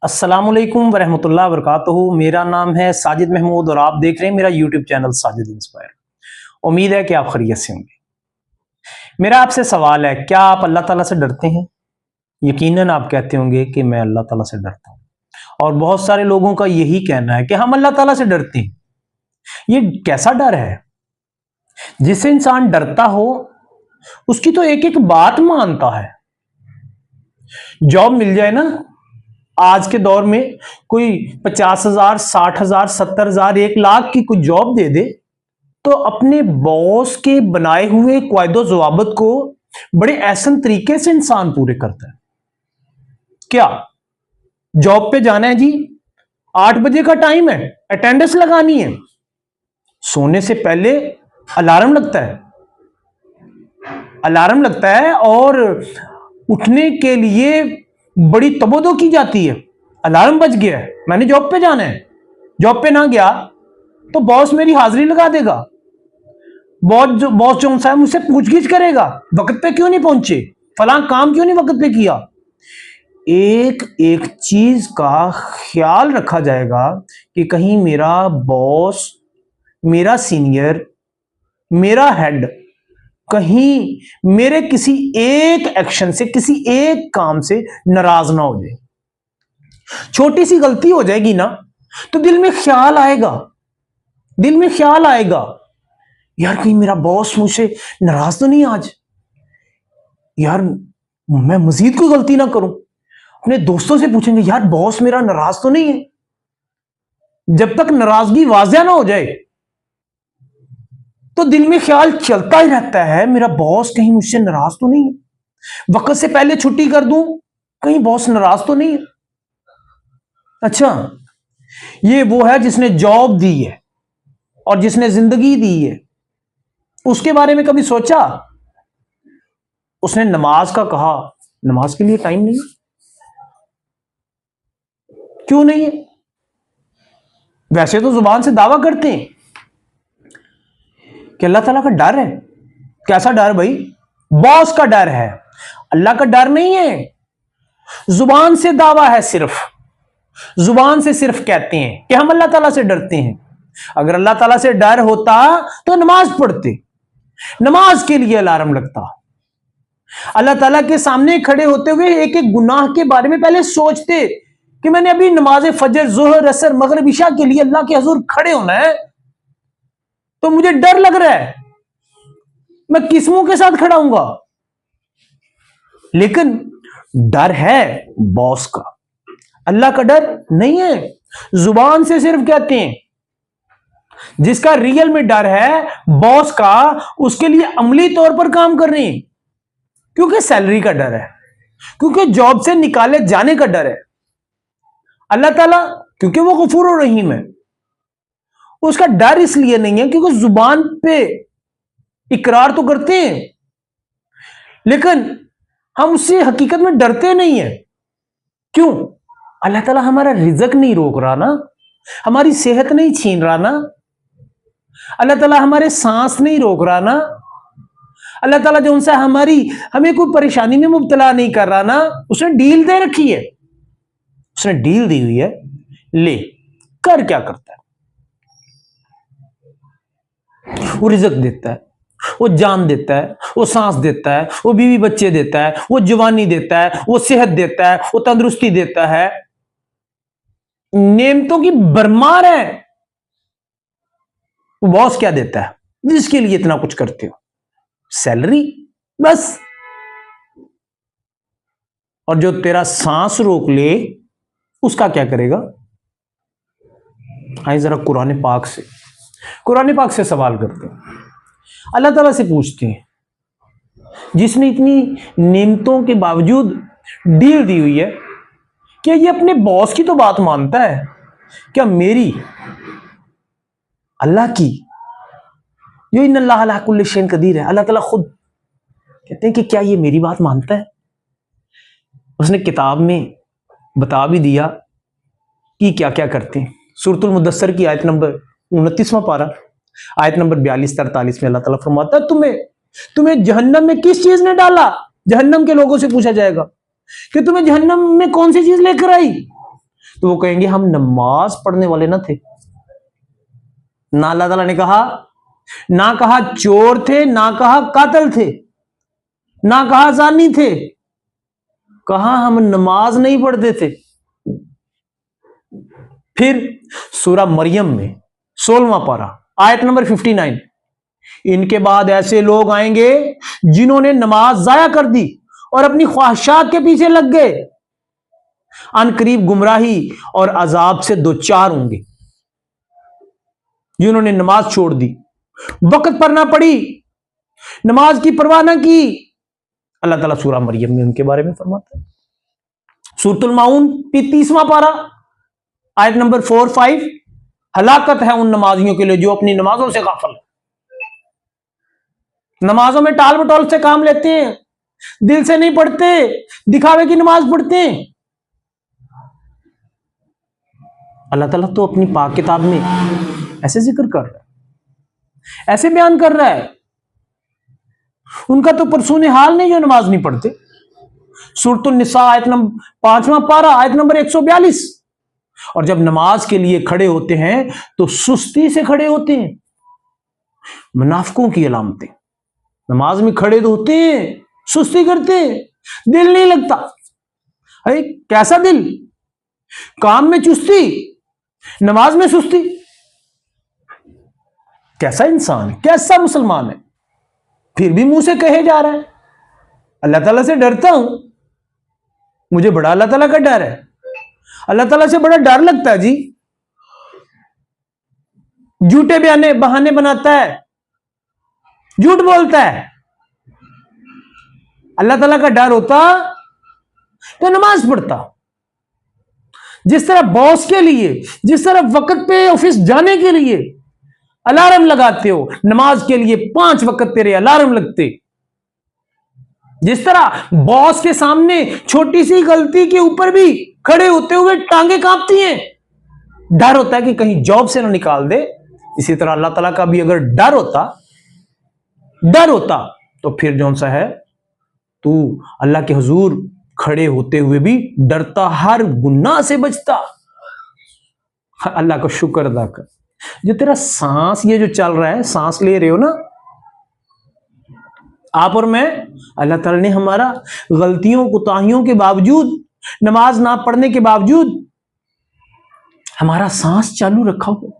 अस्सलामुअलैकुम वरहमतुल्लाहि वबरकातुहू। मेरा नाम है साजिद महमूद और आप देख रहे हैं मेरा यूट्यूब चैनल साजिद इंस्पायर। उम्मीद है कि आप खैरियत से होंगे। मेरा आपसे सवाल है, क्या आप अल्लाह ताला से डरते हैं? यकीनन आप कहते होंगे कि मैं अल्लाह ताला से डरता हूं, और बहुत सारे लोगों का यही कहना है कि हम अल्लाह ताला से डरते हैं। ये कैसा डर है? जिससे इंसान डरता हो उसकी तो एक एक बात मानता है। जॉब मिल जाए ना, आज के दौर में कोई 50,000, 60,000, 70,000, 1 लाख की कोई जॉब दे दे तो अपने बॉस के बनाए हुए कायदो जवाबत को बड़े एहसन तरीके से इंसान पूरे करता है। क्या जॉब पे जाना है जी, 8 बजे का टाइम है, अटेंडेंस लगानी है, सोने से पहले अलार्म लगता है, और उठने के लिए बड़ी तबोदो की जाती है। अलार्म बज गया है, मैंने जॉब पे जाना है, जॉब पे ना गया तो बॉस मेरी हाजिरी लगा देगा, बॉस जो है मुझसे पूछगिछ करेगा, वक्त पे क्यों नहीं पहुंचे, फलां काम क्यों नहीं वक्त पे किया। एक एक चीज का ख्याल रखा जाएगा कि कहीं मेरा बॉस, मेरा सीनियर, मेरा हेड कहीं मेरे किसी एक एक्शन से, किसी एक काम से नाराज ना हो जाए। छोटी सी गलती हो जाएगी ना तो दिल में ख्याल आएगा, यार कहीं मेरा बॉस मुझसे नाराज तो नहीं आज, यार मैं मजीद कोई गलती ना करूं। अपने दोस्तों से पूछेंगे, यार बॉस मेरा नाराज तो नहीं है। जब तक नाराजगी वाज़ेह ना हो जाए तो दिल में ख्याल चलता ही रहता है, मेरा बॉस कहीं मुझसे नाराज तो नहीं है, वक्त से पहले छुट्टी कर दूं, कहीं बॉस नाराज तो नहीं है। अच्छा, ये वो है जिसने जॉब दी है और जिसने जिंदगी दी है, उसके बारे में कभी सोचा? उसने नमाज का कहा, नमाज के लिए टाइम नहीं, क्यों नहीं है? वैसे तो जुबान से दावा करते हैं कि अल्लाह ताला का डर है। कैसा डर भाई? बॉस का डर है, अल्लाह का डर नहीं है। जुबान से दावा है, सिर्फ जुबान से सिर्फ कहते हैं कि हम अल्लाह ताला से डरते हैं। अगर अल्लाह ताला से डर होता तो नमाज पढ़ते, नमाज के लिए अलार्म लगता, अल्लाह ताला के सामने खड़े होते हुए एक एक गुनाह के बारे में पहले सोचते कि मैंने अभी नमाज फजर, जोहर, असर, मगरिब, इशा के लिए अल्लाह के हुजूर खड़े होना है, तो मुझे डर लग रहा है, मैं किस मुंह के साथ खड़ा हूंगा। लेकिन डर है बॉस का, अल्लाह का डर नहीं है। जुबान से सिर्फ कहते हैं। जिसका रियल में डर है बॉस का, उसके लिए अमली तौर पर काम कर रहे हैं, क्योंकि सैलरी का डर है, क्योंकि जॉब से निकाले जाने का डर है। अल्लाह ताला क्योंकि वो गफूर और रहीम है, उसका डर इसलिए नहीं है क्योंकि जुबान पे इकरार तो करते हैं, लेकिन हम उससे हकीकत में डरते नहीं है। क्यों? अल्लाह ताला हमारा रिज़्क नहीं रोक रहा ना, हमारी सेहत नहीं छीन रहा ना, अल्लाह ताला हमारे सांस नहीं रोक रहा ना, अल्लाह ताला जो उनसे हमें कोई परेशानी में मुब्तला नहीं कर रहा ना। उसने डील दे रखी है, उसने डील दी हुई है, ले कर क्या करता है? वो रिज़्क देता है, वो जान देता है, वो सांस देता है, वो बीवी बच्चे देता है, वो जवानी देता है, वो सेहत देता है, वो तंदुरुस्ती देता है, नेमतों की भरमार है। वो बॉस क्या देता है जिसके लिए इतना कुछ करते हो? सैलरी, बस। और जो तेरा सांस रोक ले उसका क्या करेगा? आइए जरा कुरान पाक से सवाल करते हैं, अल्लाह ताला से पूछते हैं, जिसने इतनी नेमतों के बावजूद डील दी हुई है, क्या ये अपने बॉस की तो बात मानता है? क्या मेरी, अल्लाह की, जो इन्नल्लाह अला कुल्लि शैइन कदीर है, अल्लाह ताला खुद कहते हैं कि क्या ये मेरी बात मानता है? उसने किताब में बता भी दिया कि क्या क्या करते हैं। सूरतुल मुदस्सर की आयत नंबर 29वां पारा, आयत नंबर 42-43 में अल्लाह ताला फरमाता है, तुम्हें जहन्नम में किस चीज ने डाला? जहन्नम के लोगों से पूछा जाएगा कि तुम्हें जहन्नम में कौन सी चीज लेकर आई? तो वो कहेंगे हम नमाज पढ़ने वाले ना थे। ना अल्लाह ताला ने कहा, ना कहा चोर थे, ना कहा कातिल थे, ना कहा जानी थे, कहा हम नमाज नहीं पढ़ते थे। फिर सूरह मरियम में 16वां पारा आयत नंबर 59, इनके बाद ऐसे लोग आएंगे जिन्होंने नमाज जाया कर दी और अपनी ख्वाहिशात के पीछे लग गए, अनकरीब गुमराही और अजाब से दो चार होंगे। जिन्होंने नमाज छोड़ दी, वक्त पर ना पड़ी, नमाज की परवाह ना की, अल्लाह ताला सूरह मरियम में उनके बारे में फरमाता है। सूरतुल माउन 30वां पारा आयत नंबर 4-5, हलाकत है उन नमाजियों के लिए जो अपनी नमाजों से गाफिल, नमाजों में टाल मटोल से काम लेते हैं, दिल से नहीं पढ़ते, दिखावे की नमाज पढ़ते हैं। अल्लाह ताला तो अपनी पाक किताब में ऐसे जिक्र कर रहा है, ऐसे बयान कर रहा है, उनका तो परसूने हाल नहीं जो नमाज नहीं पढ़ते। सूरतुन निसा आयत नंबर 5वां पारा आयत नंबर 142, और जब नमाज के लिए खड़े होते हैं तो सुस्ती से खड़े होते हैं। मुनाफिकों की अलामतें, नमाज में खड़े तो होते हैं, सुस्ती करते हैं, दिल नहीं लगता। अरे कैसा दिल, काम में चुस्ती, नमाज में सुस्ती। कैसा इंसान, कैसा मुसलमान है, फिर भी मुंह से कहे जा रहा है अल्लाह ताला से डरता हूं, मुझे बड़ा अल्लाह ताला का डर है, अल्लाह ताला से बड़ा डर लगता है जी। झूठे बहाने बनाता है, झूठ बोलता है। अल्लाह ताला का डर होता तो नमाज पढ़ता। जिस तरह बॉस के लिए, जिस तरह वक्त पे ऑफिस जाने के लिए अलार्म लगाते हो, नमाज के लिए 5 वक्त तेरे अलार्म लगते। जिस तरह बॉस के सामने छोटी सी गलती के ऊपर भी खड़े होते हुए टांगे कांपती हैं, डर होता है कि कहीं जॉब से ना निकाल दे, इसी तरह अल्लाह ताला का भी अगर डर होता तो फिर जौन सा है, तू अल्लाह के हुजूर खड़े होते हुए भी डरता, हर गुनाह से बचता। अल्लाह का शुक्र अदा कर, जो तेरा सांस ये जो चल रहा है, सांस ले रहे हो ना आप और मैं, अल्लाह ताला ने हमारा गलतियों कोताहियों के बावजूद, नमाज ना पढ़ने के बावजूद हमारा सांस चालू रखा हो।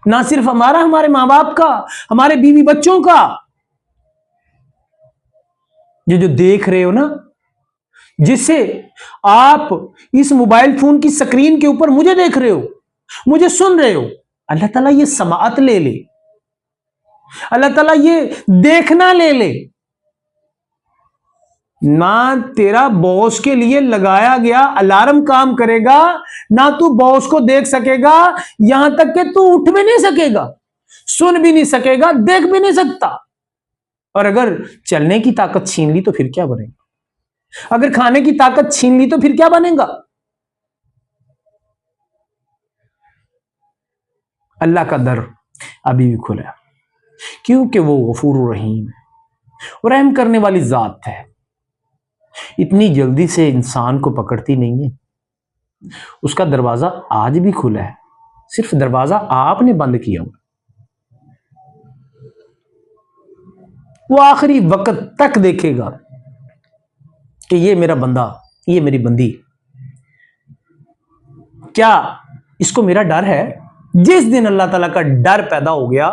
ना सिर्फ हमारा, हमारे मां बाप का, हमारे बीवी बच्चों का। ये जो देख रहे हो ना, जिससे आप इस मोबाइल फोन की स्क्रीन के ऊपर मुझे देख रहे हो, मुझे सुन रहे हो, अल्लाह ताला ये समाअत ले ले, अल्लाह ताला ये देखना ले ले। ना तेरा बॉस के लिए लगाया गया अलार्म काम करेगा, ना तू बॉस को देख सकेगा, यहां तक कि तू उठ भी नहीं सकेगा, सुन भी नहीं सकेगा, देख भी नहीं सकता। और अगर चलने की ताकत छीन ली तो फिर क्या बनेगा? अगर खाने की ताकत छीन ली तो फिर क्या बनेगा? अल्लाह का दर अभी भी खुला है, क्योंकि वो गफूर रहीम है और रहम करने वाली जात है। इतनी जल्दी से इंसान को पकड़ती नहीं है, उसका दरवाजा आज भी खुला है, सिर्फ दरवाजा आपने बंद किया हुआ। वो आखिरी वक्त तक देखेगा कि ये मेरा बंदा, ये मेरी बंदी, क्या इसको मेरा डर है? जिस दिन अल्लाह ताला का डर पैदा हो गया,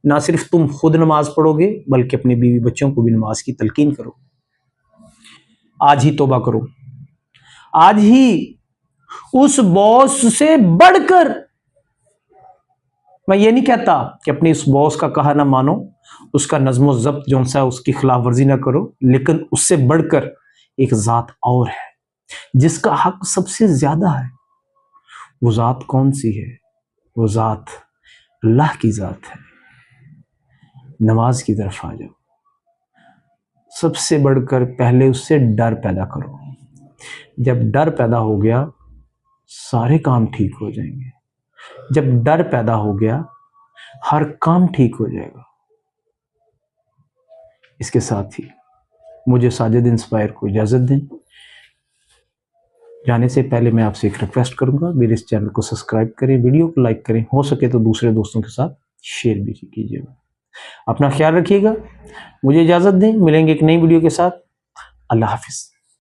ना सिर्फ तुम खुद नमाज पढ़ोगे बल्कि अपने बीवी बच्चों को भी नमाज की तलकीन करो। आज ही तौबा करो, आज ही उस बॉस से बढ़कर, मैं ये नहीं कहता कि अपने उस बॉस का कहा ना मानो, उसका नज़्म ज़ब्त जो सा उसकी खिलाफ वर्जी ना करो, लेकिन उससे बढ़कर एक ज़ात और है जिसका हक सबसे ज्यादा है। वो ज़ात कौन सी है? वो ज़ात अल्लाह की ज़ात है। नमाज की तरफ आ जाओ, सबसे बढ़कर पहले उससे डर पैदा करो। जब डर पैदा हो गया सारे काम ठीक हो जाएंगे। जब डर पैदा हो गया हर काम ठीक हो जाएगा। इसके साथ ही मुझे साजिद इंस्पायर को इजाजत दें। जाने से पहले मैं आपसे एक रिक्वेस्ट करूंगा, मेरे इस चैनल को सब्सक्राइब करें, वीडियो को लाइक करें, हो सके तो दूसरे दोस्तों के साथ शेयर भी कीजिएगा। अपना ख्याल रखिएगा, मुझे इजाज़त दें, मिलेंगे एक नई वीडियो के साथ। अल्लाह हाफिज़।